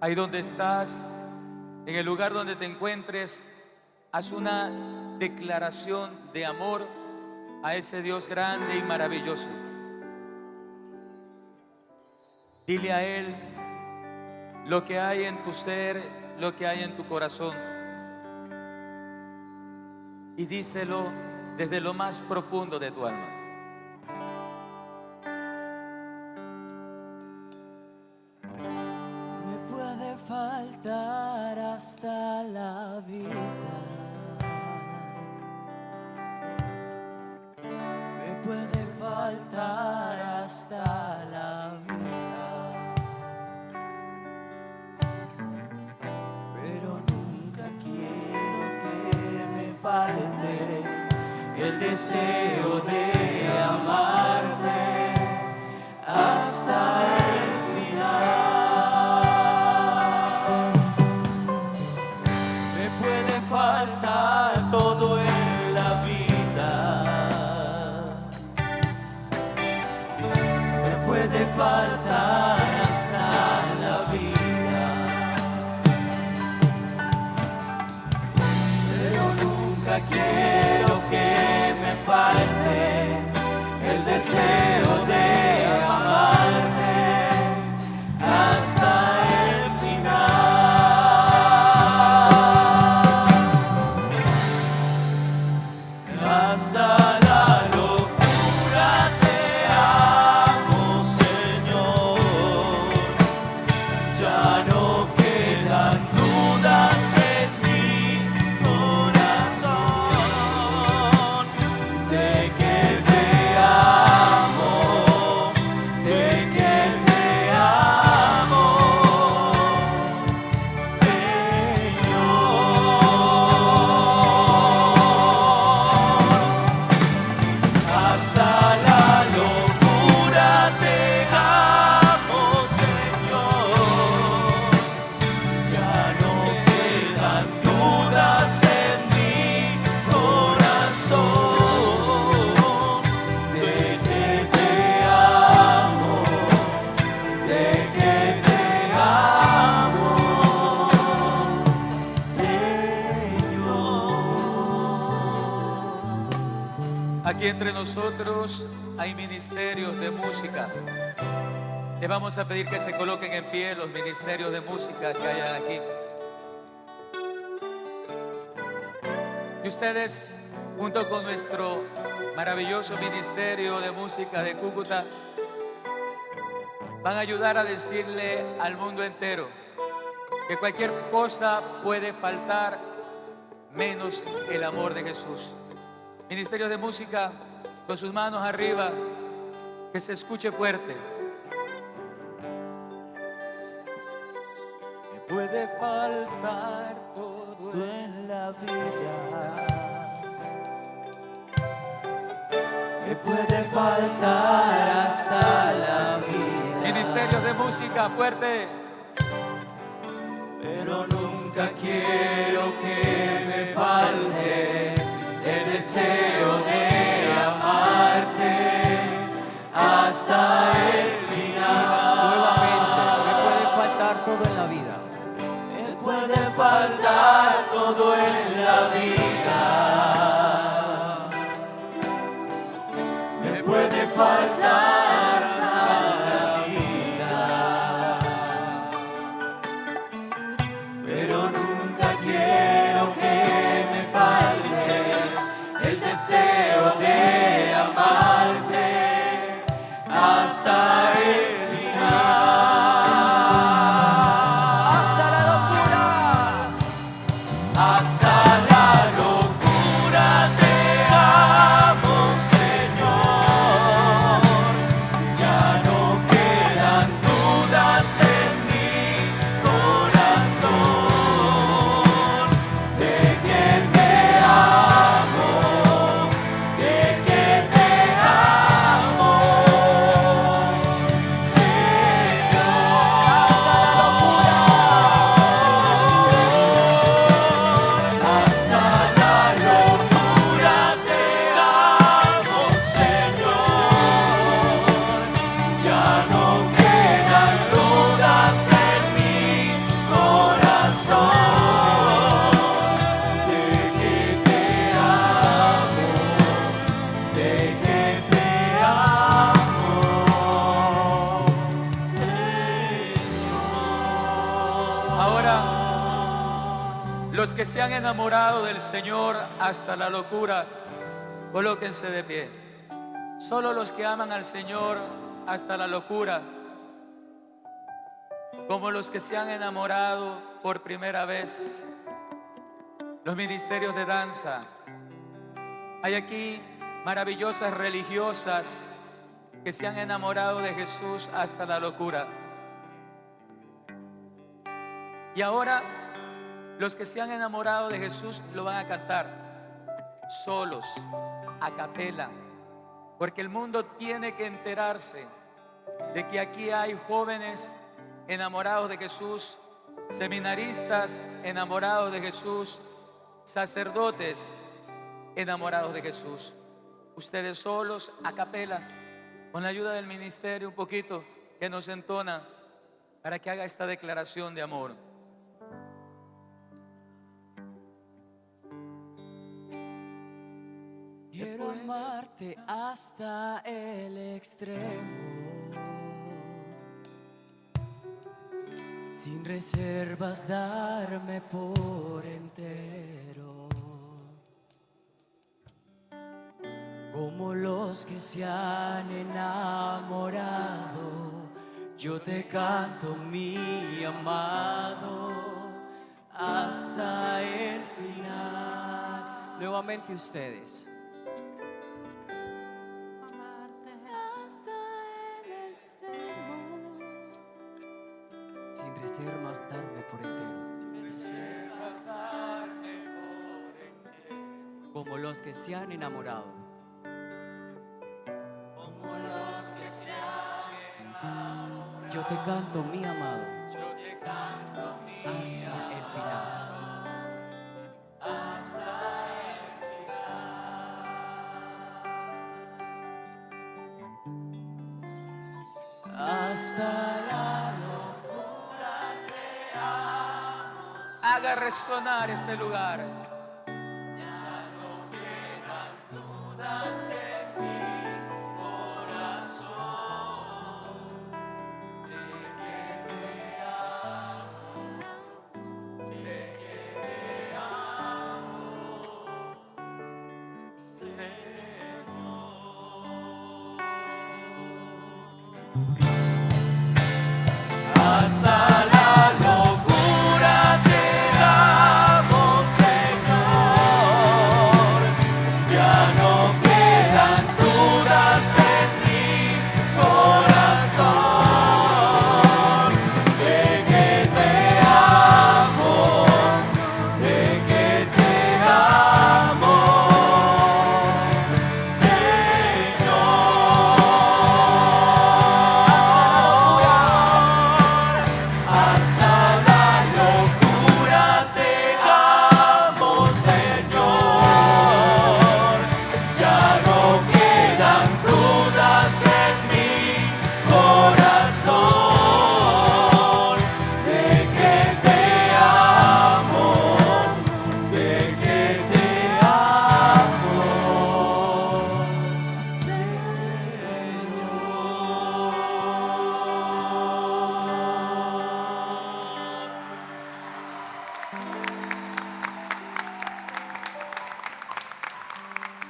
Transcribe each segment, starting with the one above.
Ahí donde estás, en el lugar donde te encuentres, haz una declaración de amor a ese Dios grande y maravilloso. Dile a Él lo que hay en tu ser, lo que hay en tu corazón. Y díselo desde lo más profundo de tu alma. Me puede faltar hasta la vida. Me puede faltar hasta la vida. Pero nunca quiero que me falte el deseo de amarte hasta el final. Me puede faltar todo en la vida. Me puede faltar hasta la vida. Pero nunca quiero que me falte el deseo de amarte hasta el final. Hasta la locura te amo, Señor. Ya no quedan dudas en mi corazón de que te amo, de que te amo, Señor. Hasta la locura te amo, Señor. Ya no quedan dudas en mi corazón de que te amo, de que te amo, Señor. Aquí entre nosotros hay ministerios de música. Les vamos a pedir que se coloquen en pie los ministerios de música que hayan aquí. Y ustedes, junto con nuestro maravilloso ministerio de música de Cúcuta, van a ayudar a decirle al mundo entero que cualquier cosa puede faltar menos el amor de Jesús. Ministerios de música, con sus manos arriba, que se escuche fuerte. Me puede faltar todo en la vida. Me puede faltar hasta la vida. Ministerios de música, fuerte. Pero nunca quiero que me falte el deseo de amarte hasta el final. Nuevamente, me puede faltar todo en la vida. Me puede faltar todo en la vida. Me puede faltar hasta la vida. Pero nunca quiero que me falte el deseo Los que se han enamorado del Señor hasta la locura, colóquense de pie. Solo los que aman al Señor hasta la locura, como los que se han enamorado por primera vez. Los ministerios de danza. Hay aquí maravillosas religiosas que se han enamorado de Jesús hasta la locura. Y ahora los que se han enamorado de Jesús lo van a cantar solos, a capela, porque el mundo tiene que enterarse de que aquí hay jóvenes enamorados de Jesús, seminaristas enamorados de Jesús, sacerdotes enamorados de Jesús. Ustedes solos, a capela, con la ayuda del ministerio un poquito que nos entona para que haga esta declaración de amor. Quiero amarte hasta el extremo, sin reservas darme por entero, como los que se han enamorado. Yo te canto, mi amado, hasta el final. Nuevamente ustedes. Sin reservas darme por entero, como los que se han enamorado. Yo te canto, mi amado, hasta el final. Hasta la locura te amo. Haga resonar este lugar. Ya no quedan dudas en mi corazón de que te amo, de que te amo, Señor. Hasta la locura te amo, Señor. Ya no quedan dudas en mi corazón de que te amo, de que te amo, hasta la locura te amo, Señor. Ya no quedan dudas en mi corazón de que te amo, de que te amo,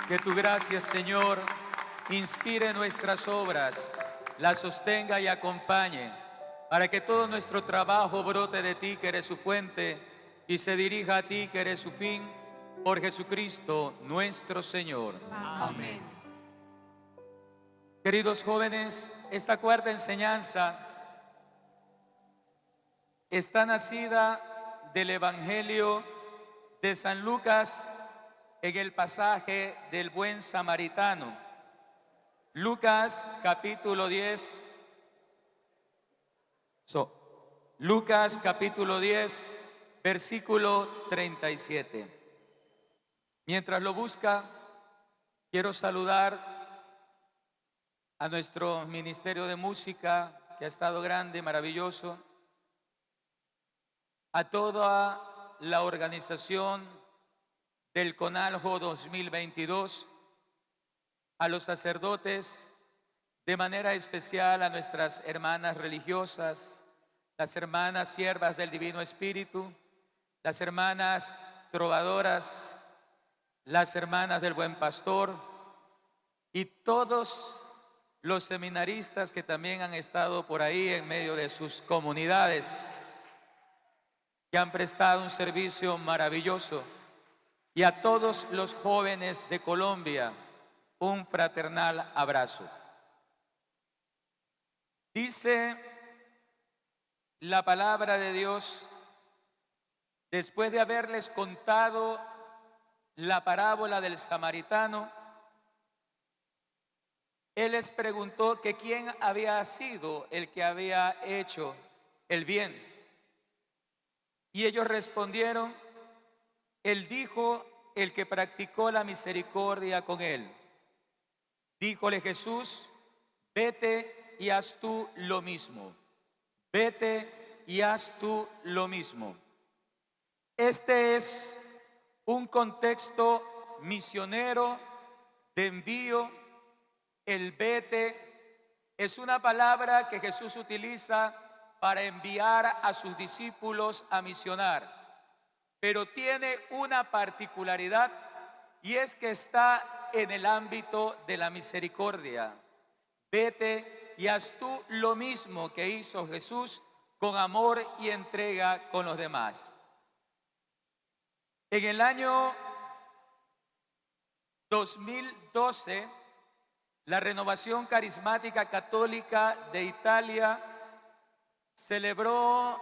Que tu gracia, Señor, inspire nuestras obras, las sostenga y acompañe, para que todo nuestro trabajo brote de ti, que eres su fuente, y se dirija a ti, que eres su fin, por Jesucristo nuestro Señor. Amén. Queridos jóvenes, esta cuarta enseñanza está nacida del Evangelio de San Lucas en el pasaje del buen samaritano. Lucas capítulo 10. Lucas capítulo 10, versículo 37. Mientras lo busca, quiero saludar a nuestro ministerio de música, que ha estado grande, maravilloso, a toda la organización del CONALJO 2022, a los sacerdotes, de manera especial a nuestras hermanas religiosas, las hermanas siervas del Divino Espíritu, las hermanas trovadoras, las hermanas del Buen Pastor y todos los seminaristas que también han estado por ahí en medio de sus comunidades, que han prestado un servicio maravilloso, y a todos los jóvenes de Colombia, un fraternal abrazo. Dice la palabra de Dios, después de haberles contado la parábola del samaritano, Él les preguntó que quién había sido el que había hecho el bien. Y ellos respondieron, Él dijo, el que practicó la misericordia con él. Díjole Jesús, vete y haz tú lo mismo. Vete y haz tú lo mismo. Este es un contexto misionero de envío. El vete es una palabra que Jesús utiliza para enviar a sus discípulos a misionar, pero tiene una particularidad y es que está en el ámbito de la misericordia. Vete y haz tú lo mismo que hizo Jesús con amor y entrega con los demás. En el año 2012, la Renovación Carismática Católica de Italia celebró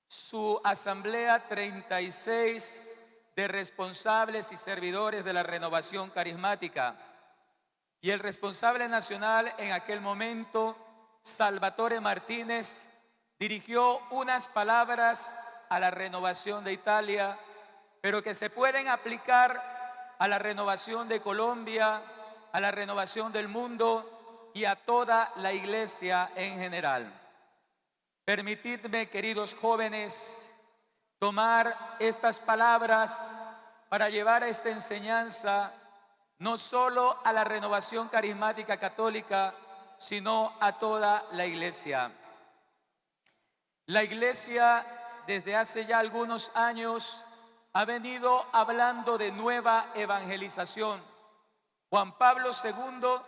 su asamblea 36 de responsables y servidores de la Renovación Carismática. Y el responsable nacional en aquel momento, Salvatore Martínez, dirigió unas palabras a la Renovación de Italia, pero que se pueden aplicar a la Renovación de Colombia, a la Renovación del mundo y a toda la iglesia en general. Permitidme, queridos jóvenes, tomar estas palabras para llevar esta enseñanza no solo a la Renovación Carismática Católica, sino a toda la iglesia. La iglesia desde hace ya algunos años ha venido hablando de nueva evangelización. Juan Pablo II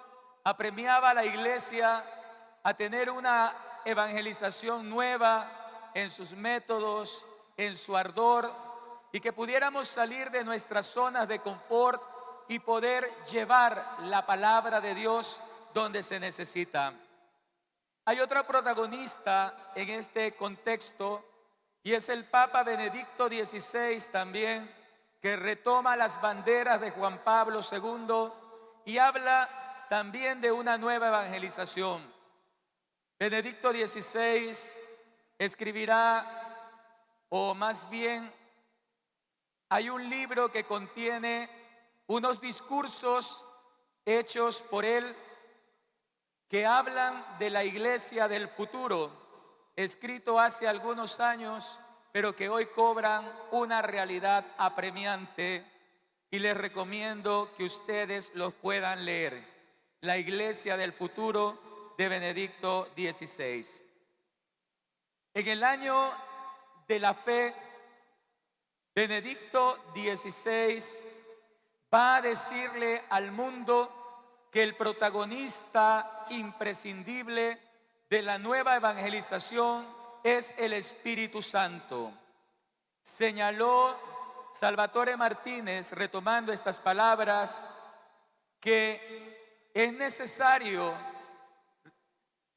apremiaba a la iglesia a tener una evangelización nueva en sus métodos, en su ardor, y que pudiéramos salir de nuestras zonas de confort y poder llevar la palabra de Dios donde se necesita. Hay otro protagonista en este contexto y es el Papa Benedicto XVI también, que retoma las banderas de Juan Pablo II y habla también de una nueva evangelización. Benedicto XVI escribirá, o más bien hay un libro que contiene unos discursos hechos por él que hablan de la iglesia del futuro, escrito hace algunos años, pero que hoy cobran una realidad apremiante, y les recomiendo que ustedes los puedan leer. La iglesia del futuro de Benedicto XVI. En el año de la fe, Benedicto XVI va a decirle al mundo que el protagonista imprescindible de la nueva evangelización es el Espíritu Santo. Señaló Salvatore Martínez, retomando estas palabras, que es necesario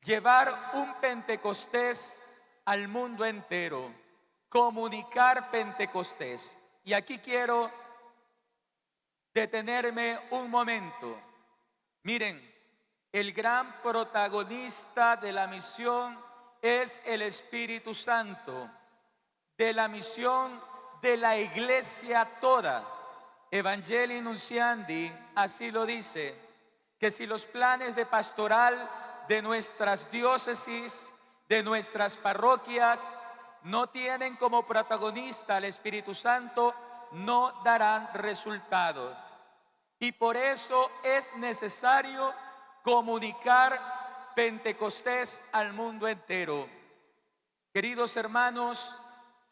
llevar un Pentecostés al mundo entero, comunicar Pentecostés. Y aquí quiero detenerme un momento. Miren, el gran protagonista de la misión es el Espíritu Santo, de la misión de la iglesia toda. Evangelii Nunciandi así lo dice, que si los planes de pastoral de nuestras diócesis, de nuestras parroquias, no tienen como protagonista al Espíritu Santo, no darán resultado. Y por eso es necesario comunicar Pentecostés al mundo entero. Queridos hermanos,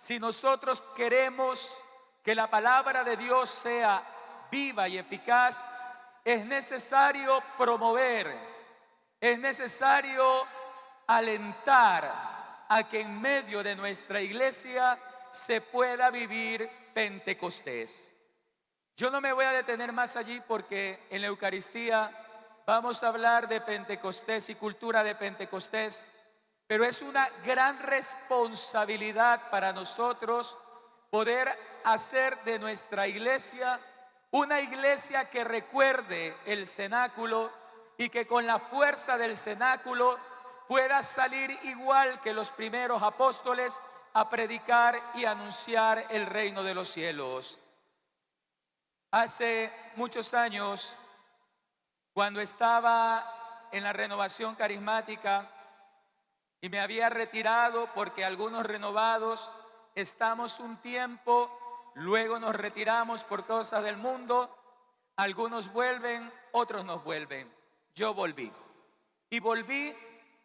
si nosotros queremos que la palabra de Dios sea viva y eficaz, es necesario promover, es necesario alentar a que en medio de nuestra iglesia se pueda vivir Pentecostés. Yo no me voy a detener más allí porque en la Eucaristía vamos a hablar de Pentecostés y cultura de Pentecostés, pero es una gran responsabilidad para nosotros poder hacer de nuestra iglesia una iglesia que recuerde el cenáculo y que con la fuerza del cenáculo pueda salir igual que los primeros apóstoles a predicar y anunciar el reino de los cielos. Hace muchos años, cuando estaba en la renovación carismática y me había retirado porque algunos renovados estamos un tiempo, luego nos retiramos por cosas del mundo, algunos vuelven, otros nos vuelven. Yo volví y volví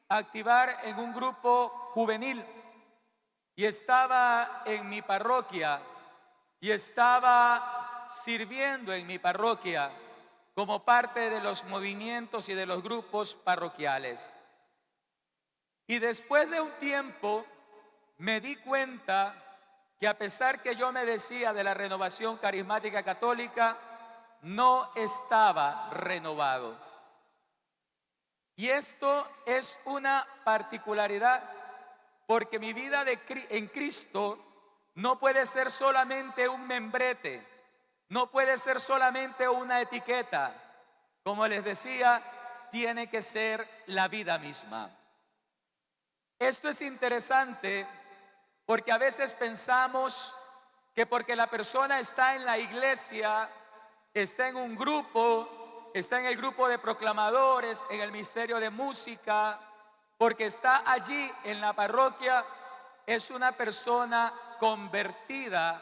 a activar en un grupo juvenil y estaba en mi parroquia y estaba sirviendo en mi parroquia como parte de los movimientos y de los grupos parroquiales. Y después de un tiempo me di cuenta que a pesar que yo me decía de la renovación carismática católica, no estaba renovado. Y esto es una particularidad, porque mi vida en Cristo no puede ser solamente un membrete, no puede ser solamente una etiqueta. Como les decía, tiene que ser la vida misma. Esto es interesante porque a veces pensamos que porque la persona está en la iglesia, está en un grupo, está en el grupo de proclamadores, en el ministerio de música, porque está allí en la parroquia, es una persona convertida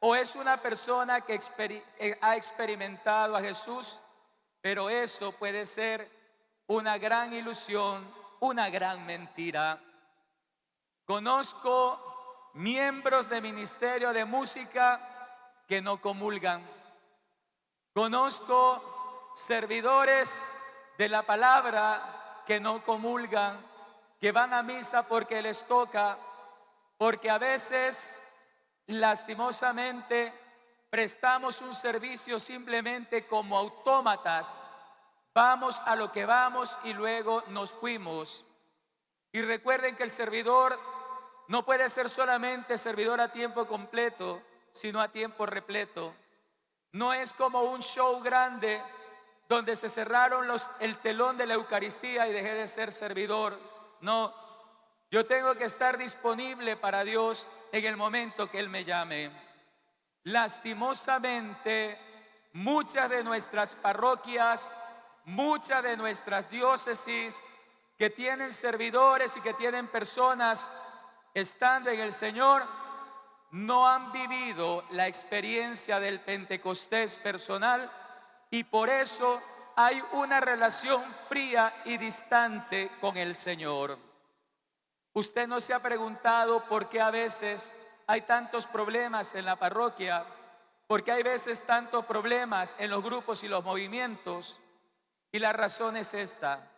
o es una persona que ha experimentado a Jesús, pero eso puede ser una gran ilusión, una gran mentira. Conozco miembros de ministerio de música que no comulgan. Conozco servidores de la palabra que no comulgan, que van a misa porque les toca, porque a veces, lastimosamente, prestamos un servicio simplemente como autómatas. Vamos a lo que vamos y luego nos fuimos. Y recuerden que el servidor no puede ser solamente servidor a tiempo completo, sino a tiempo repleto. No es como un show grande donde se cerraron el telón de la Eucaristía y dejé de ser servidor. No, yo tengo que estar disponible para Dios en el momento que Él me llame. Lastimosamente, muchas de nuestras parroquias, muchas de nuestras diócesis que tienen servidores y que tienen personas estando en el Señor, no han vivido la experiencia del Pentecostés personal y por eso hay una relación fría y distante con el Señor. Usted no se ha preguntado por qué a veces hay tantos problemas en la parroquia, por qué hay veces tantos problemas en los grupos y los movimientos, y la razón es esta: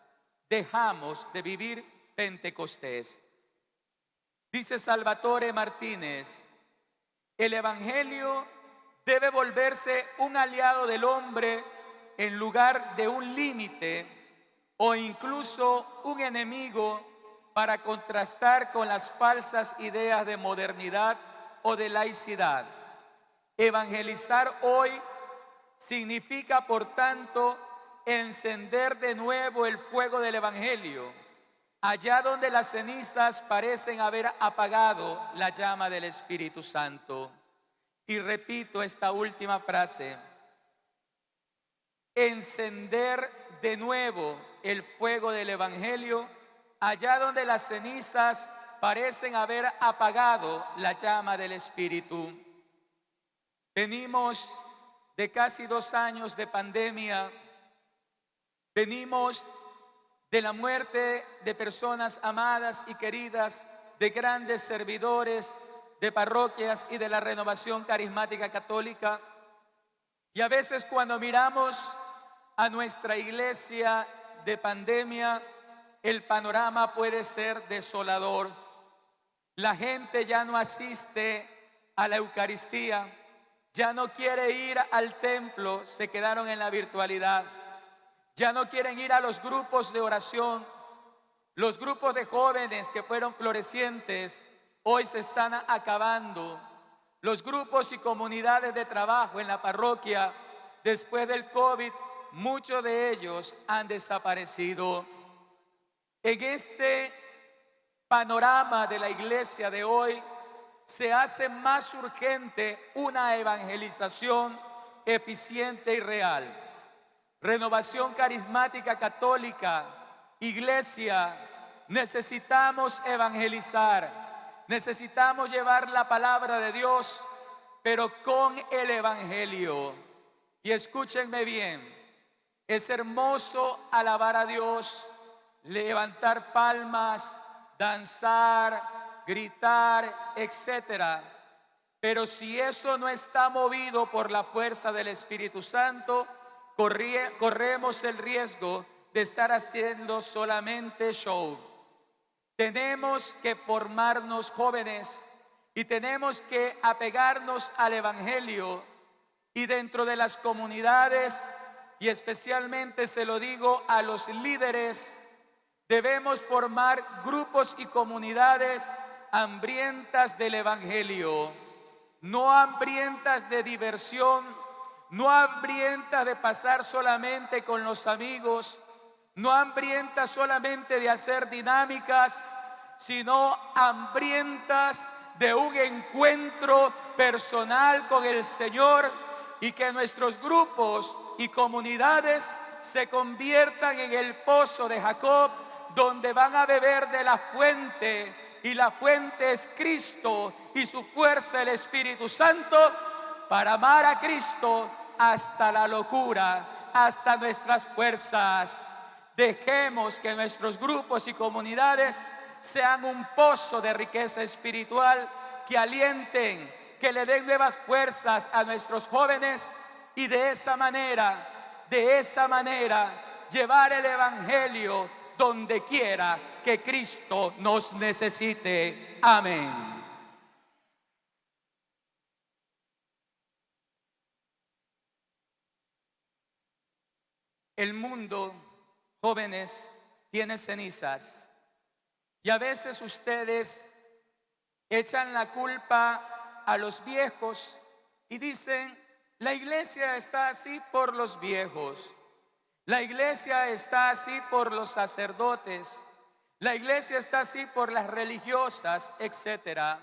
dejamos de vivir Pentecostés. Dice Salvatore Martínez, el Evangelio debe volverse un aliado del hombre en lugar de un límite o incluso un enemigo para contrastar con las falsas ideas de modernidad o de laicidad. Evangelizar hoy significa, por tanto, encender de nuevo el fuego del Evangelio, allá donde las cenizas parecen haber apagado la llama del Espíritu Santo. Y repito esta última frase: encender de nuevo el fuego del Evangelio, allá donde las cenizas parecen haber apagado la llama del Espíritu. Venimos de casi 2 años de pandemia, venimos de la muerte de personas amadas y queridas, de grandes servidores, de parroquias y de la Renovación Carismática Católica. Y a veces cuando miramos a nuestra iglesia de pandemia, el panorama puede ser desolador. La gente ya no asiste a la Eucaristía, ya no quiere ir al templo, se quedaron en la virtualidad. Ya no quieren ir a los grupos de oración. Los grupos de jóvenes que fueron florecientes hoy se están acabando. Los grupos y comunidades de trabajo en la parroquia, después del COVID, muchos de ellos han desaparecido. En este panorama de la iglesia de hoy, se hace más urgente una evangelización eficiente y real. Renovación Carismática Católica, iglesia, necesitamos evangelizar, necesitamos llevar la palabra de Dios, pero con el evangelio. Y escúchenme bien, es hermoso alabar a Dios, levantar palmas, danzar, gritar, etcétera. Pero si eso no está movido por la fuerza del Espíritu Santo, corremos el riesgo de estar haciendo solamente show. Tenemos que formarnos jóvenes y tenemos que apegarnos al evangelio, y dentro de las comunidades, y especialmente se lo digo a los líderes, debemos formar grupos y comunidades hambrientas del evangelio, no hambrientas de diversión, no hambrientas de pasar solamente con los amigos, no hambrientas solamente de hacer dinámicas, sino hambrientas de un encuentro personal con el Señor, y que nuestros grupos y comunidades se conviertan en el pozo de Jacob, donde van a beber de la fuente, y la fuente es Cristo y su fuerza el Espíritu Santo, para amar a Cristo hasta la locura, hasta nuestras fuerzas. Dejemos que nuestros grupos y comunidades sean un pozo de riqueza espiritual, que alienten, que le den nuevas fuerzas a nuestros jóvenes, y de esa manera, llevar el evangelio donde quiera que Cristo nos necesite. Amén. El mundo, jóvenes, tiene cenizas, y a veces ustedes echan la culpa a los viejos y dicen: la iglesia está así por los viejos, la iglesia está así por los sacerdotes, la iglesia está así por las religiosas, etc.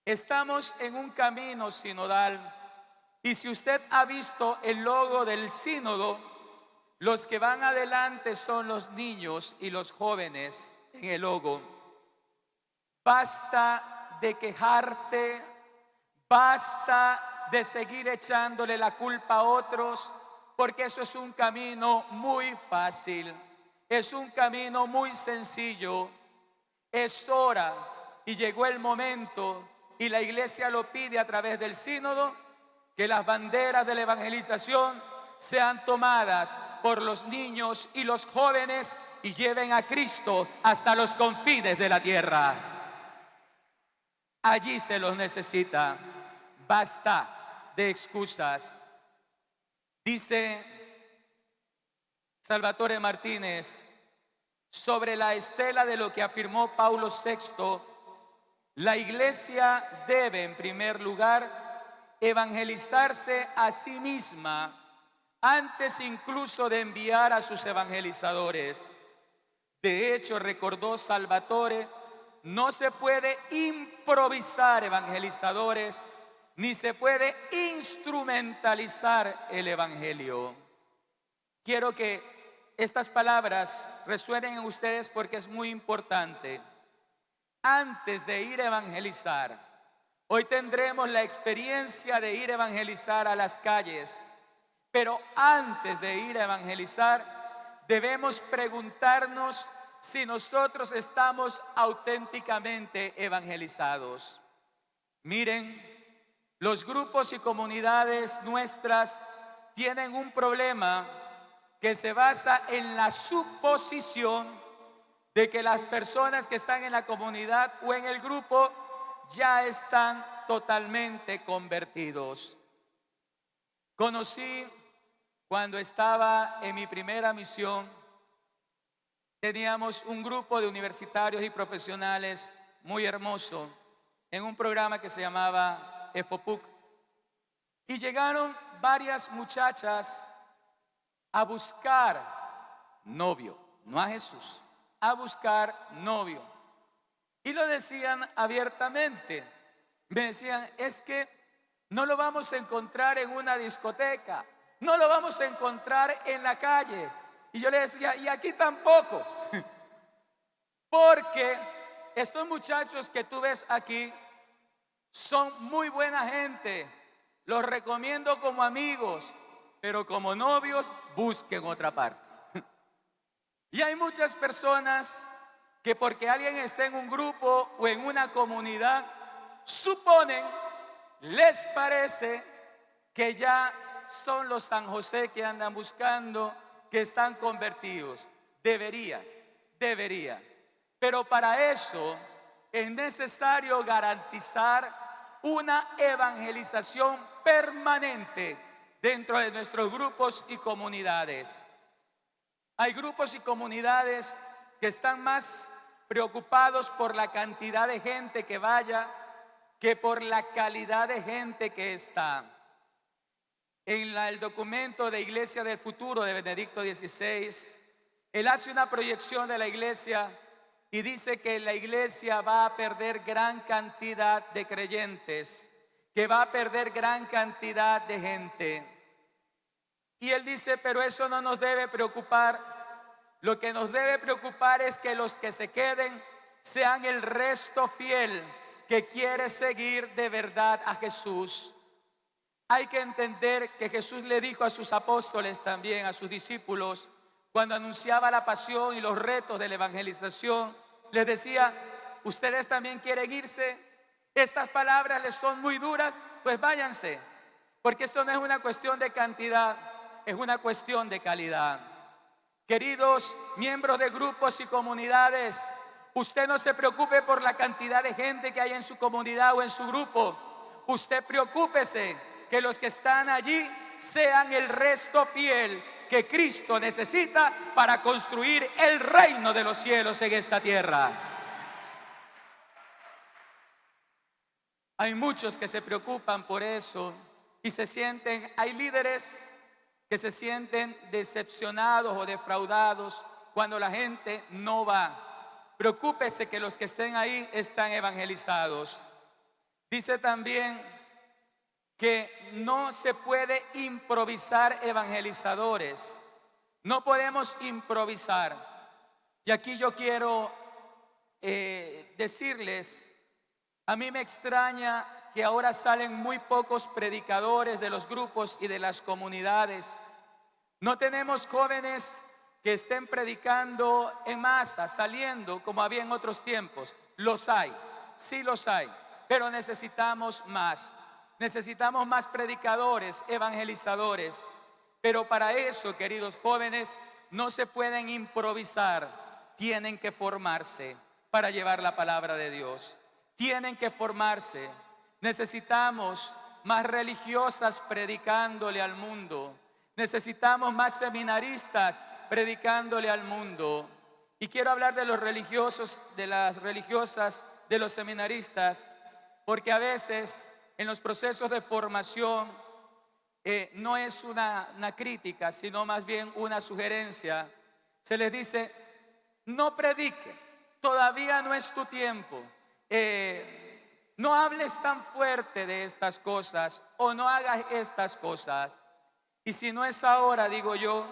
Estamos en un camino sinodal, y si usted ha visto el logo del sínodo, los que van adelante son los niños y los jóvenes en el logo. Basta de quejarte, basta de seguir echándole la culpa a otros, porque eso es un camino muy fácil, es un camino muy sencillo. Es hora, y llegó el momento, y la iglesia lo pide a través del sínodo, que las banderas de la evangelización sean tomadas por los niños y los jóvenes, y lleven a Cristo hasta los confines de la tierra. Allí se los necesita. Basta de excusas. Dice Salvatore Martínez, sobre la estela de lo que afirmó Paulo VI, la iglesia debe, en primer lugar, evangelizarse a sí misma antes incluso de enviar a sus evangelizadores. De hecho, recordó Salvatore, no se puede improvisar evangelizadores, ni se puede instrumentalizar el evangelio. Quiero que estas palabras resuenen en ustedes, porque es muy importante. Antes de ir a evangelizar, hoy tendremos la experiencia de ir a evangelizar a las calles, pero antes de ir a evangelizar, debemos preguntarnos si nosotros estamos auténticamente evangelizados. Miren, los grupos y comunidades nuestras tienen un problema que se basa en la suposición de que las personas que están en la comunidad o en el grupo ya están totalmente convertidos. Conocí cuando estaba en mi primera misión, teníamos un grupo de universitarios y profesionales muy hermoso en un programa que se llamaba EFOPUC. Y llegaron varias muchachas a buscar novio, no a Jesús, a buscar novio. Y lo decían abiertamente. Me decían, es que no lo vamos a encontrar en una discoteca, no lo vamos a encontrar en la calle. Y yo le decía, y aquí tampoco. Porque estos muchachos que tú ves aquí son muy buena gente. Los recomiendo como amigos, pero como novios busquen otra parte. Y hay muchas personas que porque alguien está en un grupo o en una comunidad, suponen, les parece que ya son los San José que andan buscando, que están convertidos. Debería. Pero para eso es necesario garantizar una evangelización permanente dentro de nuestros grupos y comunidades. Hay grupos y comunidades que están más preocupados por la cantidad de gente que vaya que por la calidad de gente que está. En el documento de Iglesia del Futuro de Benedicto XVI, él hace una proyección de la iglesia y dice que la iglesia va a perder gran cantidad de creyentes, que va a perder gran cantidad de gente. Y él dice, pero eso no nos debe preocupar. Lo que nos debe preocupar es que los que se queden sean el resto fiel que quiere seguir de verdad a Jesús. Hay que entender que Jesús le dijo a sus apóstoles también, a sus discípulos, cuando anunciaba la pasión y los retos de la evangelización, les decía, ¿ustedes también quieren irse? Estas palabras les son muy duras, pues váyanse, porque esto no es una cuestión de cantidad, es una cuestión de calidad. Queridos miembros de grupos y comunidades, usted no se preocupe por la cantidad de gente que hay en su comunidad o en su grupo. Usted preocúpese que los que están allí sean el resto fiel que Cristo necesita para construir el reino de los cielos en esta tierra. Hay muchos que se preocupan por eso y se sienten, hay líderes que se sienten decepcionados o defraudados cuando la gente no va. Preocúpese que los que estén ahí están evangelizados. Dice también que no se puede improvisar evangelizadores. No podemos improvisar. Y aquí yo quiero decirles, a mí me extraña que ahora salen muy pocos predicadores de los grupos y de las comunidades. No tenemos jóvenes que estén predicando en masa, saliendo como había en otros tiempos. Los hay, sí los hay, pero necesitamos más. Necesitamos más predicadores, evangelizadores. Pero para eso, queridos jóvenes, no se pueden improvisar. Tienen que formarse para llevar la palabra de Dios. Tienen que formarse. Necesitamos más religiosas predicándole al mundo. Necesitamos más seminaristas predicándole al mundo. Y quiero hablar de los religiosos, de las religiosas, de los seminaristas, porque a veces en los procesos de formación no es una crítica, sino más bien una sugerencia. Se les dice, no predique, todavía no es tu tiempo. No hables tan fuerte de estas cosas o no hagas estas cosas. Y si no es ahora, digo yo,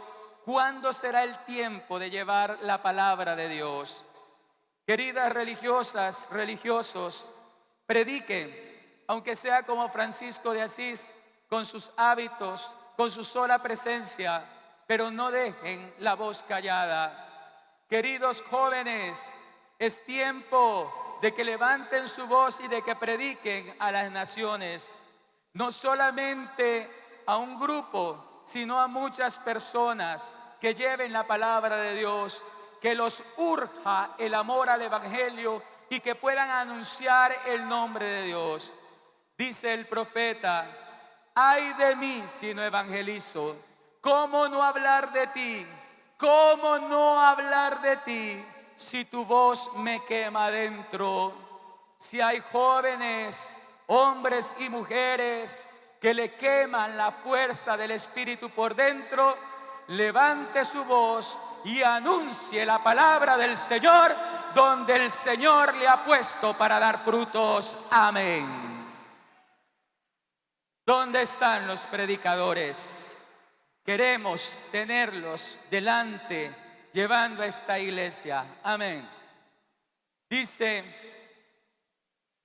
¿cuándo será el tiempo de llevar la palabra de Dios? Queridas religiosas, religiosos, prediquen, aunque sea como Francisco de Asís, con sus hábitos, con su sola presencia, pero no dejen la voz callada. Queridos jóvenes, es tiempo de que levanten su voz y de que prediquen a las naciones, no solamente a un grupo, sino a muchas personas, que lleven la palabra de Dios, que los urja el amor al evangelio y que puedan anunciar el nombre de Dios. Dice el profeta: ay de mí si no evangelizo. ¿Cómo no hablar de ti? ¿Cómo no hablar de ti si tu voz me quema dentro? Si hay jóvenes, hombres y mujeres que le queman la fuerza del Espíritu por dentro, levante su voz y anuncie la palabra del Señor donde el Señor le ha puesto para dar frutos. Amén. ¿Dónde están los predicadores? Queremos tenerlos delante, llevando a esta iglesia. Amén. Dice: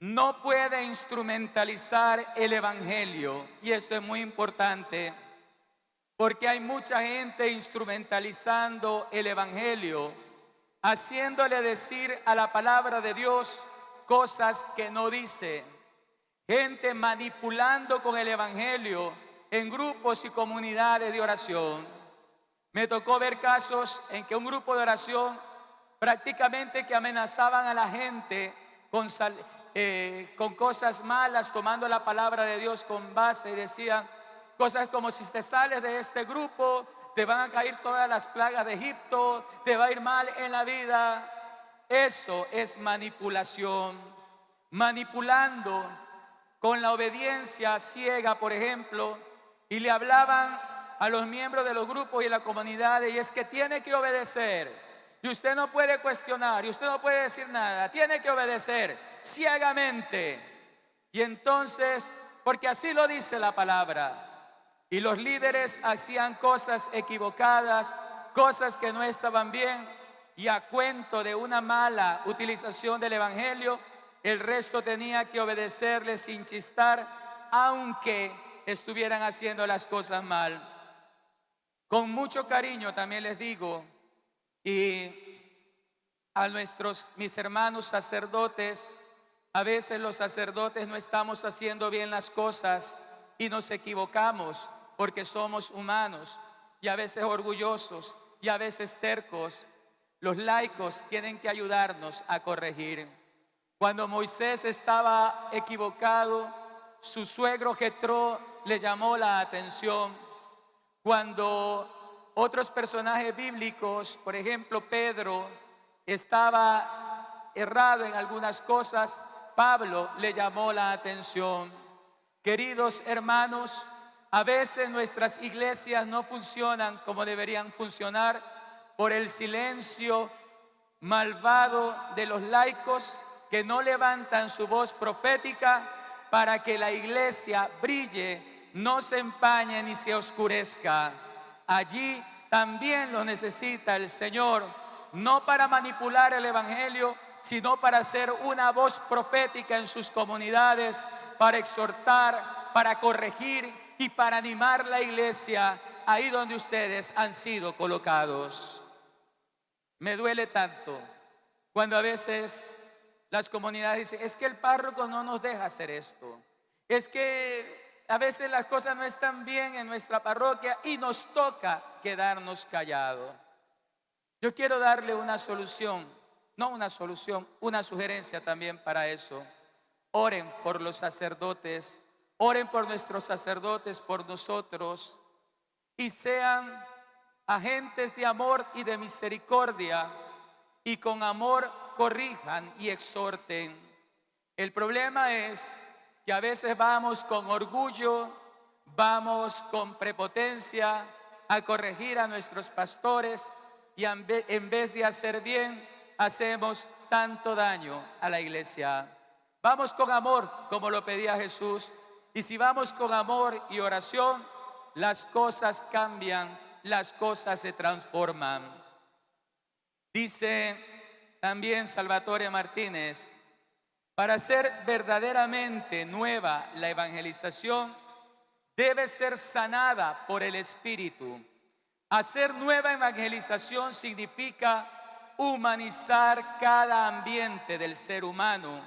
no puede instrumentalizar el evangelio. Y esto es muy importante, porque hay mucha gente instrumentalizando el evangelio, haciéndole decir a la palabra de Dios cosas que no dice. Gente manipulando con el evangelio en grupos y comunidades de oración. Me tocó ver casos en que un grupo de oración prácticamente que amenazaban a la gente con cosas malas, tomando la palabra de Dios con base, y decían cosas como: si te sales de este grupo, te van a caer todas las plagas de Egipto, te va a ir mal en la vida. Eso es manipulación. Manipulando con la obediencia ciega, por ejemplo, y le hablaban a los miembros de los grupos y de la comunidad, y es que tiene que obedecer, y usted no puede cuestionar, y usted no puede decir nada, tiene que obedecer ciegamente. Y entonces, porque así lo dice la palabra, y los líderes hacían cosas equivocadas, cosas que no estaban bien, y a cuento de una mala utilización del evangelio, el resto tenía que obedecerle sin chistar, aunque estuvieran haciendo las cosas mal. Con mucho cariño también les digo, y a mis hermanos sacerdotes, a veces los sacerdotes no estamos haciendo bien las cosas y nos equivocamos porque somos humanos y a veces orgullosos y a veces tercos. Los laicos tienen que ayudarnos a corregir. Cuando Moisés estaba equivocado, su suegro Jetro le llamó la atención. Cuando otros personajes bíblicos, por ejemplo Pedro, estaba errado en algunas cosas, Pablo le llamó la atención. Queridos hermanos, a veces nuestras iglesias no funcionan como deberían funcionar por el silencio malvado de los laicos que no levantan su voz profética para que la iglesia brille, no se empañe ni se oscurezca. Allí también lo necesita el Señor, no para manipular el evangelio, sino para ser una voz profética en sus comunidades, para exhortar, para corregir y para animar la iglesia ahí donde ustedes han sido colocados. Me duele tanto cuando a veces las comunidades dicen: es que el párroco no nos deja hacer esto, es que a veces las cosas no están bien en nuestra parroquia y nos toca quedarnos callados. Yo quiero darle una solución, no una solución, una sugerencia también para eso. Oren por los sacerdotes, oren por nuestros sacerdotes, por nosotros, y sean agentes de amor y de misericordia, y con amor corrijan y exhorten. El problema es que a veces vamos con orgullo, vamos con prepotencia a corregir a nuestros pastores, y en vez de hacer bien, hacemos tanto daño a la iglesia. Vamos con amor, como lo pedía Jesús, y si vamos con amor y oración, las cosas cambian, las cosas se transforman. Dice también Salvatore Martínez: para ser verdaderamente nueva la evangelización, debe ser sanada por el Espíritu. Hacer nueva evangelización significa humanizar cada ambiente del ser humano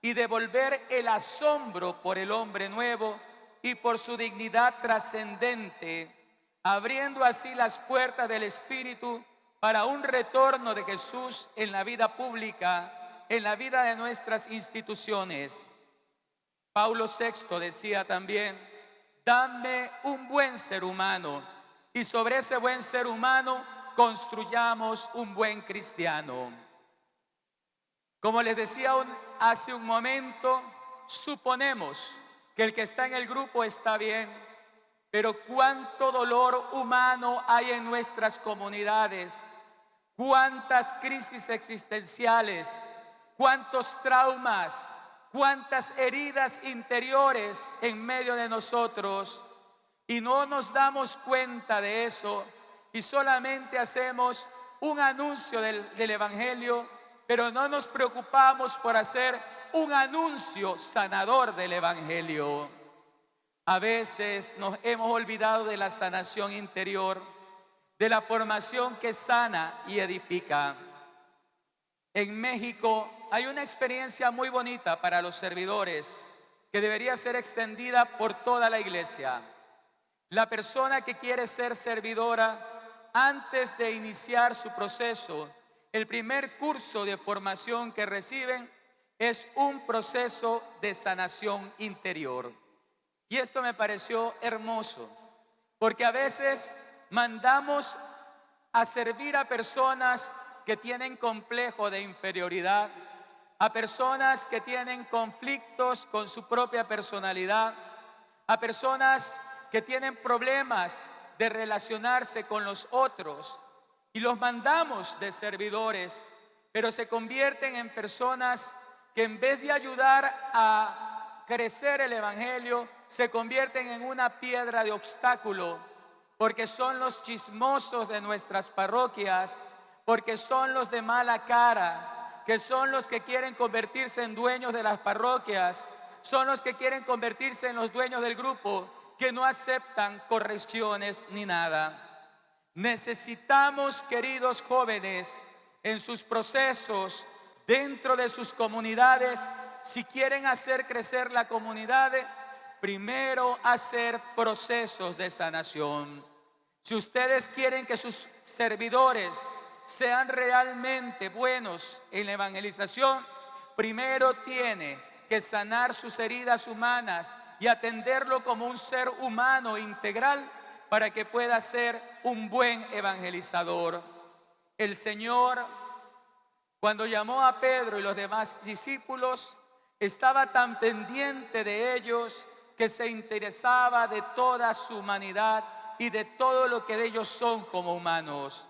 y devolver el asombro por el hombre nuevo y por su dignidad trascendente, abriendo así las puertas del Espíritu para un retorno de Jesús en la vida pública, en la vida de nuestras instituciones. Pablo VI decía también: dame un buen ser humano, y sobre ese buen ser humano construyamos un buen cristiano. Como les decía hace un momento, suponemos que el que está en el grupo está bien, pero cuánto dolor humano hay en nuestras comunidades, cuántas crisis existenciales, cuántos traumas, cuántas heridas interiores en medio de nosotros, y no nos damos cuenta de eso y solamente hacemos un anuncio del Evangelio, pero no nos preocupamos por hacer un anuncio sanador del Evangelio. A veces nos hemos olvidado de la sanación interior, de la formación que sana y edifica. En México hay una experiencia muy bonita para los servidores que debería ser extendida por toda la iglesia. La persona que quiere ser servidora, antes de iniciar su proceso, el primer curso de formación que reciben es un proceso de sanación interior. Y esto me pareció hermoso, porque a veces mandamos a servir a personas que tienen complejo de inferioridad, a personas que tienen conflictos con su propia personalidad, a personas que tienen problemas de relacionarse con los otros, y los mandamos de servidores, pero se convierten en personas que en vez de ayudar a crecer el Evangelio, se convierten en una piedra de obstáculo, porque son los chismosos de nuestras parroquias, porque son los de mala cara, que son los que quieren convertirse en dueños de las parroquias, son los que quieren convertirse en los dueños del grupo, que no aceptan correcciones ni nada. Necesitamos, queridos jóvenes, en sus procesos, dentro de sus comunidades, si quieren hacer crecer la comunidad, primero hacer procesos de sanación. Si ustedes quieren que sus servidores sean realmente buenos en la evangelización, primero tiene que sanar sus heridas humanas y atenderlo como un ser humano integral para que pueda ser un buen evangelizador. El Señor, cuando llamó a Pedro y los demás discípulos, estaba tan pendiente de ellos que se interesaba de toda su humanidad y de todo lo que ellos son como humanos.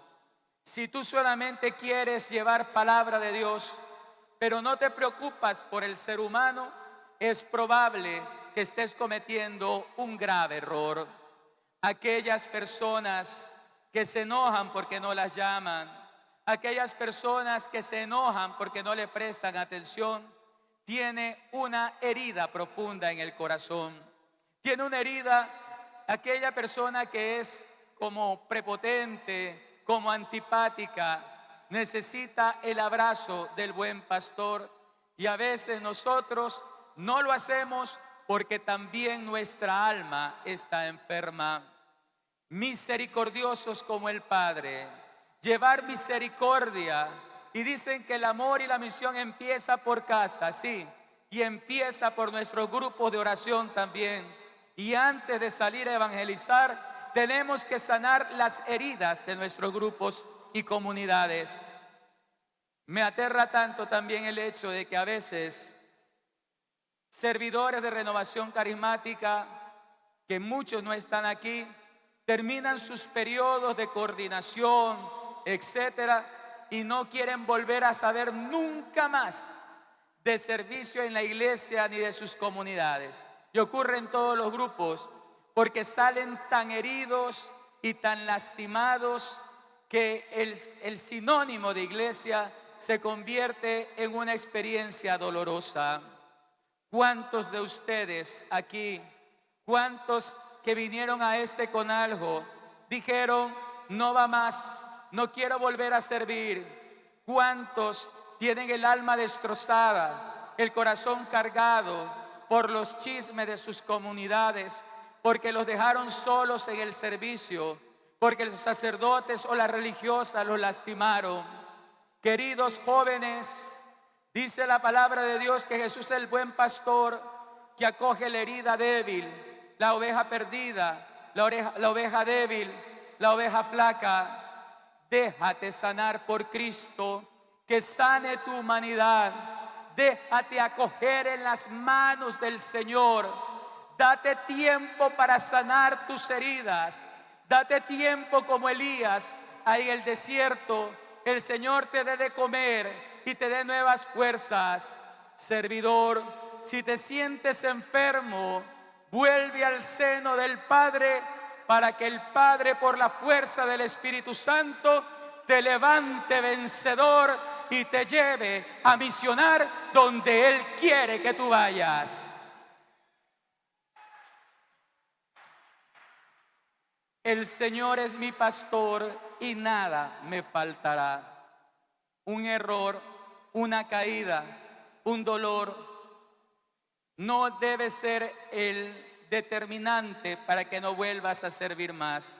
Si tú solamente quieres llevar palabra de Dios, pero no te preocupas por el ser humano, es probable que estés cometiendo un grave error. Aquellas personas que se enojan porque no las llaman, aquellas personas que se enojan porque no le prestan atención, tiene una herida profunda en el corazón. Tiene una herida aquella persona que es como prepotente, como antipática, necesita el abrazo del buen pastor, y a veces nosotros no lo hacemos porque también nuestra alma está enferma. Misericordiosos como el Padre, llevar misericordia, y dicen que el amor y la misión empieza por casa, sí, y empieza por nuestros grupos de oración también. Y antes de salir a evangelizar, tenemos que sanar las heridas de nuestros grupos y comunidades. Me aterra tanto también el hecho de que a veces servidores de renovación carismática, que muchos no están aquí, terminan sus periodos de coordinación, etcétera, y no quieren volver a saber nunca más de servicio en la iglesia ni de sus comunidades. Y ocurre en todos los grupos, porque salen tan heridos y tan lastimados que el sinónimo de iglesia se convierte en una experiencia dolorosa. ¿Cuántos de ustedes aquí, cuántos que vinieron a este con algo, dijeron: no va más, no quiero volver a servir? ¿Cuántos tienen el alma destrozada, el corazón cargado por los chismes de sus comunidades, porque los dejaron solos en el servicio, porque los sacerdotes o las religiosas los lastimaron? Queridos jóvenes, dice la palabra de Dios que Jesús es el buen pastor que acoge la herida débil, la oveja perdida, la oveja débil, la oveja flaca. Déjate sanar por Cristo, que sane tu humanidad. Déjate acoger en las manos del Señor. Date tiempo para sanar tus heridas. Date tiempo como Elías ahí en el desierto. El Señor te dé de comer y te dé nuevas fuerzas. Servidor, si te sientes enfermo, vuelve al seno del Padre, para que el Padre, por la fuerza del Espíritu Santo, te levante vencedor y te lleve a misionar donde Él quiere que tú vayas. El Señor es mi pastor y nada me faltará. Un error, una caída, un dolor no debe ser el determinante para que no vuelvas a servir más.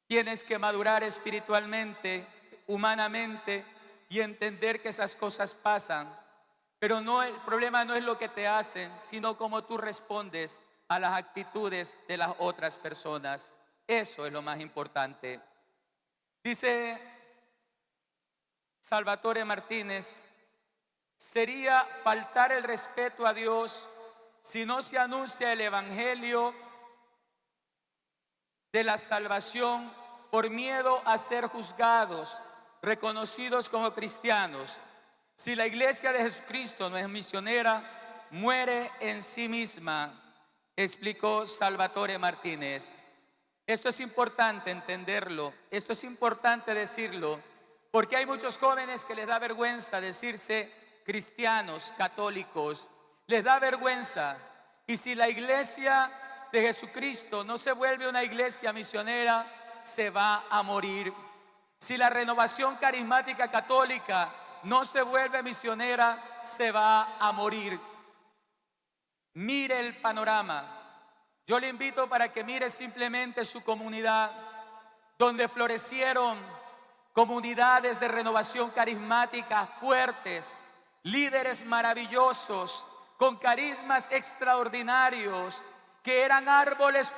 Tienes que madurar espiritualmente, humanamente, y entender que esas cosas pasan. Pero no, el problema no es lo que te hacen, sino cómo tú respondes a las actitudes de las otras personas. Eso es lo más importante. Dice Salvatore Martínez: sería faltar el respeto a Dios si no se anuncia el evangelio de la salvación por miedo a ser juzgados, reconocidos como cristianos. Si la iglesia de Jesucristo no es misionera, muere en sí misma, explicó Salvatore Martínez. Esto es importante entenderlo, esto es importante decirlo, porque hay muchos jóvenes que les da vergüenza decirse cristianos, católicos. Les da vergüenza. Y si la iglesia de Jesucristo no se vuelve una iglesia misionera, se va a morir. Si la renovación carismática católica no se vuelve misionera, se va a morir. Mire el panorama. Yo le invito para que mire simplemente su comunidad, donde florecieron comunidades de renovación carismática fuertes, líderes maravillosos, con carismas extraordinarios, que eran árboles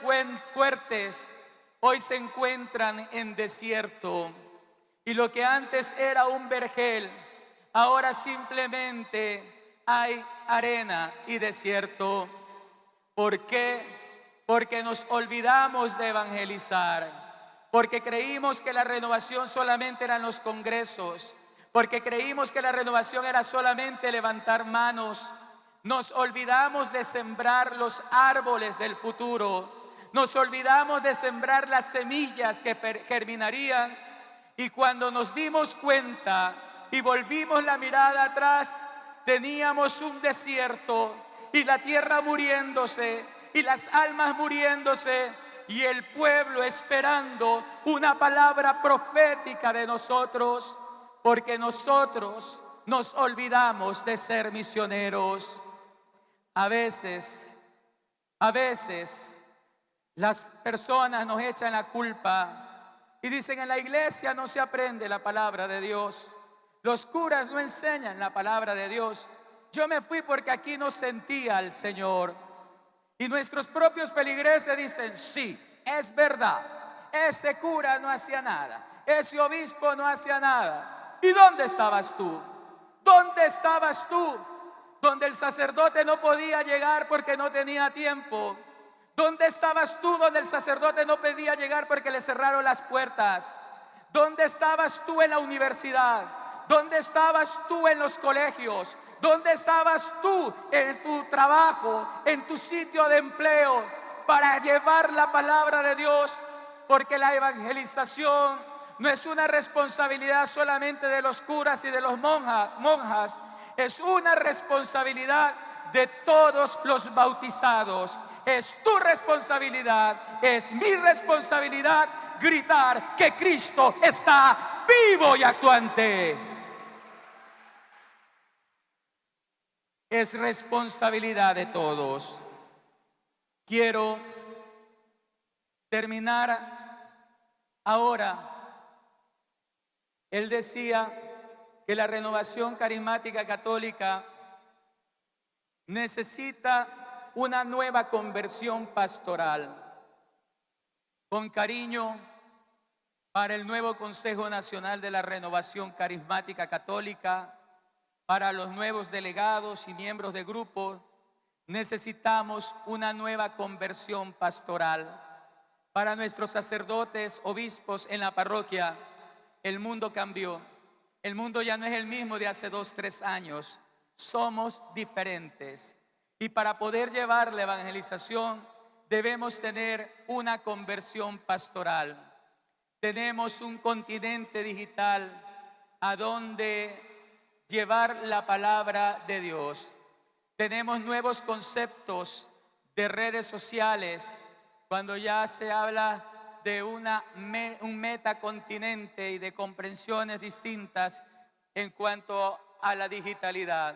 fuertes, hoy se encuentran en desierto. Y lo que antes era un vergel, ahora simplemente hay arena y desierto. ¿Por qué? Porque nos olvidamos de evangelizar, porque creímos que la renovación solamente eran los congresos, porque creímos que la renovación era solamente levantar manos. Nos olvidamos de sembrar los árboles del futuro. Nos olvidamos de sembrar las semillas que germinarían. Y cuando nos dimos cuenta y volvimos la mirada atrás, teníamos un desierto y la tierra muriéndose y las almas muriéndose y el pueblo esperando una palabra profética de nosotros, porque nosotros nos olvidamos de ser misioneros. A veces las personas nos echan la culpa y dicen: en la iglesia no se aprende la palabra de Dios, los curas no enseñan la palabra de Dios. Yo me fui porque aquí no sentía al Señor. Y nuestros propios feligreses dicen: sí, es verdad, ese cura no hacía nada, ese obispo no hacía nada. ¿Y dónde estabas tú? ¿Dónde estabas tú? Donde el sacerdote no podía llegar porque no tenía tiempo. ¿Dónde estabas tú donde el sacerdote no podía llegar porque le cerraron las puertas? ¿Dónde estabas tú en la universidad? ¿Dónde estabas tú en los colegios? ¿Dónde estabas tú en tu trabajo, en tu sitio de empleo, para llevar la palabra de Dios? Porque la evangelización no es una responsabilidad solamente de los curas y de los monjas, es una responsabilidad de todos los bautizados. Es tu responsabilidad, es mi responsabilidad gritar que Cristo está vivo y actuante. es responsabilidad de todos. Quiero terminar ahora. Él decía que la renovación carismática católica necesita una nueva conversión pastoral. Con cariño para el nuevo Consejo Nacional de la Renovación Carismática Católica, para los nuevos delegados y miembros de grupo, necesitamos una nueva conversión pastoral. Para nuestros sacerdotes, obispos en la parroquia, el mundo cambió. El mundo ya no es el mismo de hace 2, 3 años. Somos diferentes. Y para poder llevar la evangelización, debemos tener una conversión pastoral. Tenemos un continente digital a donde llevar la palabra de Dios. Tenemos nuevos conceptos de redes sociales, cuando ya se habla de un metacontinente y de comprensiones distintas en cuanto a la digitalidad.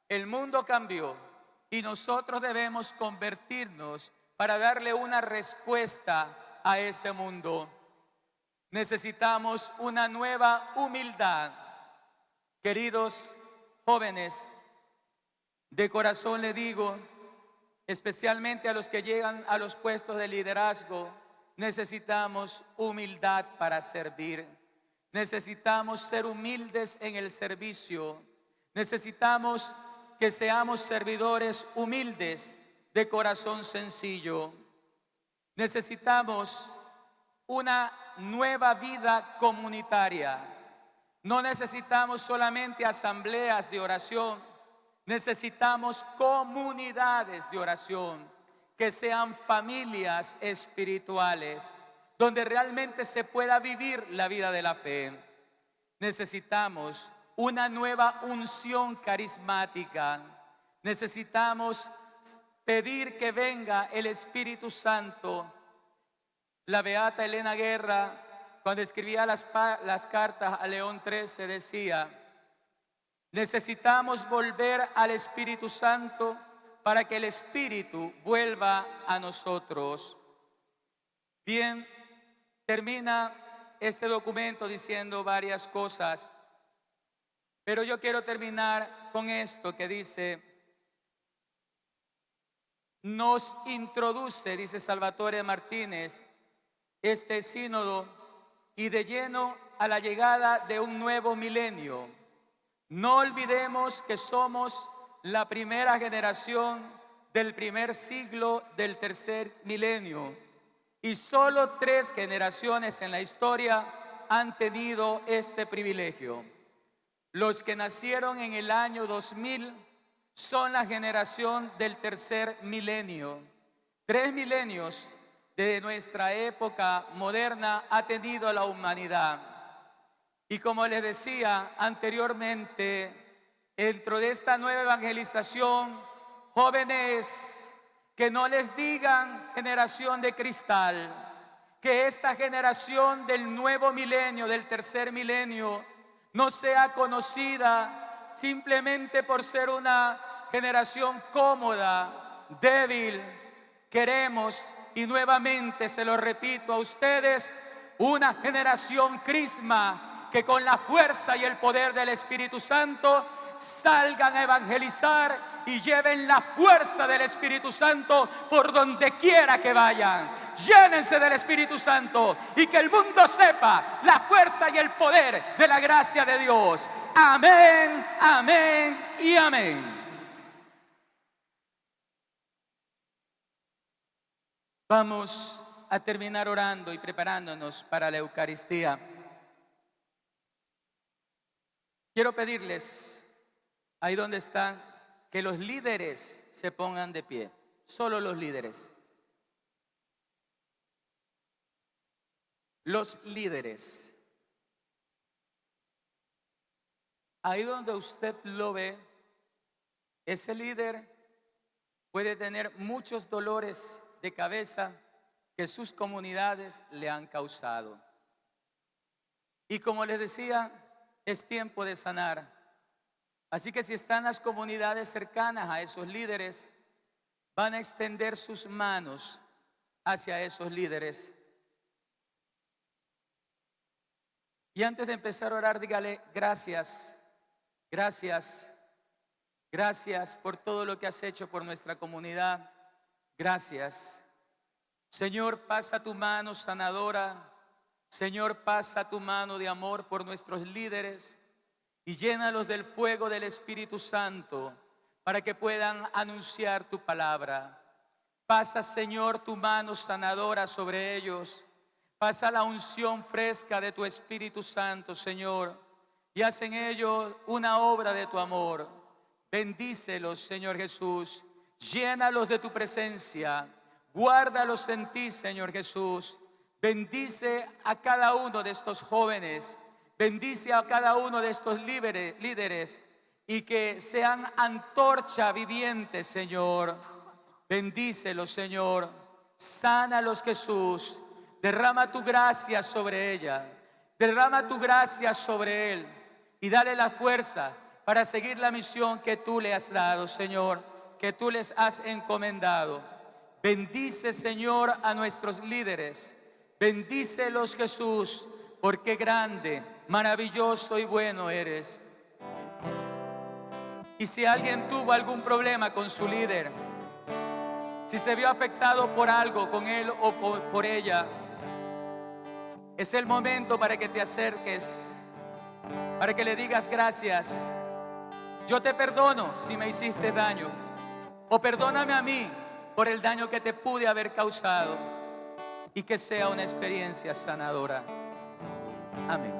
El mundo cambió y nosotros debemos convertirnos para darle una respuesta a ese mundo. Necesitamos una nueva humildad. Queridos jóvenes, de corazón le digo, especialmente a los que llegan a los puestos de liderazgo, necesitamos humildad para servir. Necesitamos ser humildes en el servicio. Necesitamos que seamos servidores humildes, de corazón sencillo. Necesitamos una nueva vida comunitaria. No necesitamos solamente asambleas de oración, necesitamos comunidades de oración, que sean familias espirituales, donde realmente se pueda vivir la vida de la fe. Necesitamos una nueva unción carismática. Necesitamos pedir que venga el Espíritu Santo. La beata Elena Guerra, cuando escribía las cartas a León XIII, decía: necesitamos volver al Espíritu Santo para que el Espíritu vuelva a nosotros. Bien, termina este documento diciendo varias cosas, pero yo quiero terminar con esto que dice: nos introduce, dice Salvatore Martínez, este sínodo y de lleno a la llegada de un nuevo milenio. No olvidemos que somos la primera generación del primer siglo del tercer milenio y solo 3 generaciones en la historia han tenido este privilegio. Los que nacieron en el año 2000 son la generación del tercer milenio. 3 milenios de nuestra época moderna ha tenido la humanidad. Y como les decía anteriormente, dentro de esta nueva evangelización, jóvenes, que no les digan generación de cristal, que esta generación del nuevo milenio, del tercer milenio, no sea conocida simplemente por ser una generación cómoda, débil. Queremos, y nuevamente se lo repito a ustedes, una generación crisma, que con la fuerza y el poder del Espíritu Santo salgan a evangelizar y lleven la fuerza del Espíritu Santo por donde quiera que vayan. Llénense del Espíritu Santo y que el mundo sepa la fuerza y el poder de la gracia de Dios. Amén, amén y amén. Vamos a terminar orando y preparándonos para la Eucaristía. Quiero pedirles, ahí donde están, que los líderes se pongan de pie. Solo los líderes. Los líderes. Ahí donde usted lo ve, ese líder puede tener muchos dolores de cabeza que sus comunidades le han causado. Y como les decía, es tiempo de sanar. Así que si están las comunidades cercanas a esos líderes, van a extender sus manos hacia esos líderes. Y antes de empezar a orar, dígale: gracias, gracias, gracias por todo lo que has hecho por nuestra comunidad. Gracias. Señor, pasa tu mano sanadora. Señor, pasa tu mano de amor por nuestros líderes y llénalos del fuego del Espíritu Santo para que puedan anunciar tu palabra. Pasa, Señor, tu mano sanadora sobre ellos. Pasa la unción fresca de tu Espíritu Santo, Señor, y haz en ellos una obra de tu amor. Bendícelos, Señor Jesús. Llénalos de tu presencia. Guárdalos en ti, Señor Jesús. Bendice a cada uno de estos jóvenes. Bendice a cada uno de estos líderes y que sean antorcha viviente, Señor. Bendícelos, Señor. Sánalos, Jesús. Derrama tu gracia sobre ella. Derrama tu gracia sobre él. Y dale la fuerza para seguir la misión que tú le has dado, Señor, que tú les has encomendado. Bendice, Señor, a nuestros líderes. Bendícelos, Jesús, porque grande, maravilloso y bueno eres. Y si alguien tuvo algún problema con su líder, si se vio afectado por algo con él o por ella, es el momento para que te acerques, para que le digas: gracias, yo te perdono si me hiciste daño, o perdóname a mí por el daño que te pude haber causado, y que sea una experiencia sanadora. Amén.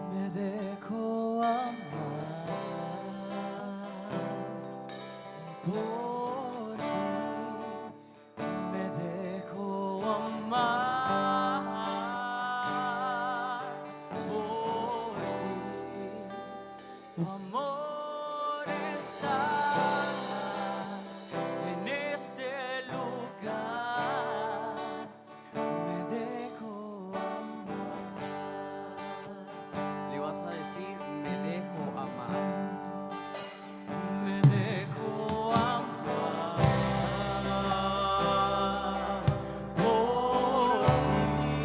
Me dejo amar por ti, me dejo amar por ti. Tu amor está en este lugar. Me dejo amar. Le vas a decir: me dejo amar. Me dejo amar por ti.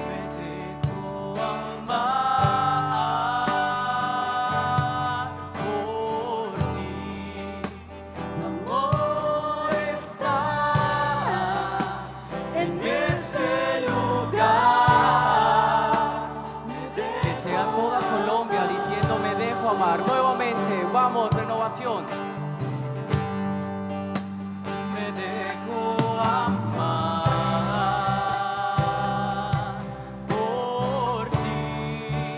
Me dejo amar por ti. Tu amor está en ese lugar. Que sea toda Colombia diciendo: me dejo amar. Nuevamente, vamos, renovación. Me dejo amar por ti.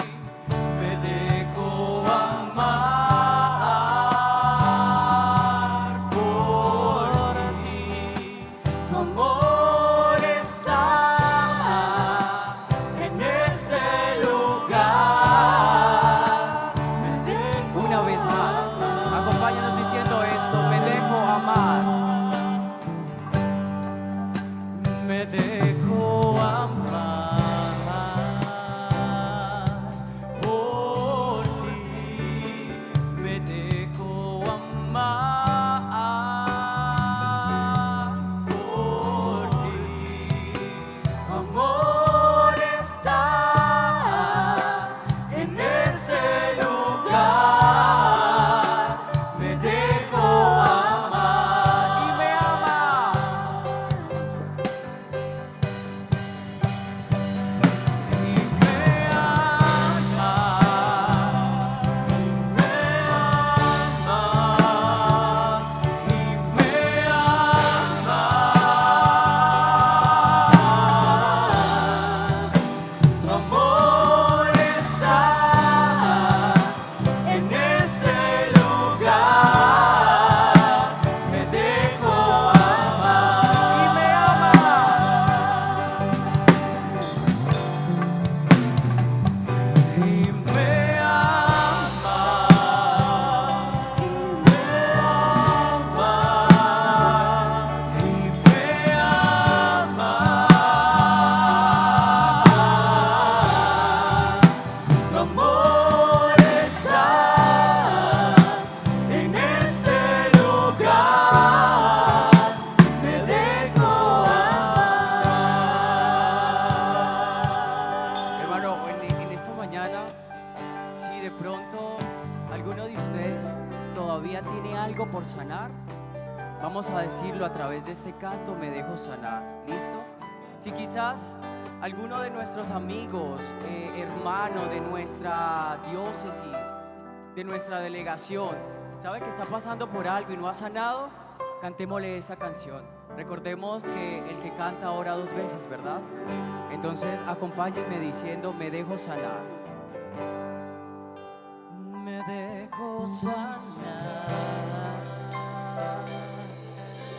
Me dejo amar por ti. Tu amor está en ese lugar. Me dejo Una vez más, acompáñanos diciendo: algo por sanar, vamos a decirlo a través de este canto, me dejo sanar. ¿Listo? Si quizás alguno de nuestros amigos, hermano de nuestra diócesis, de nuestra delegación, sabe que está pasando por algo y no ha sanado, cantémosle esta canción. Recordemos que el que canta ora 2 veces, ¿verdad? Entonces acompáñenme diciendo, me dejo sanar. Me dejo sanar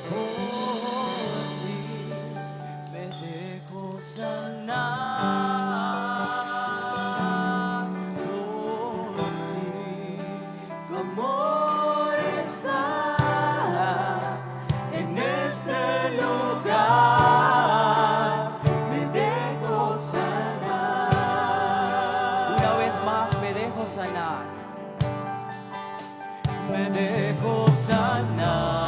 por ti, me dejo sanar por ti. Tu amor está en este lugar, me dejo sanar. Una vez más, me dejo sanar. Me dejo sanar.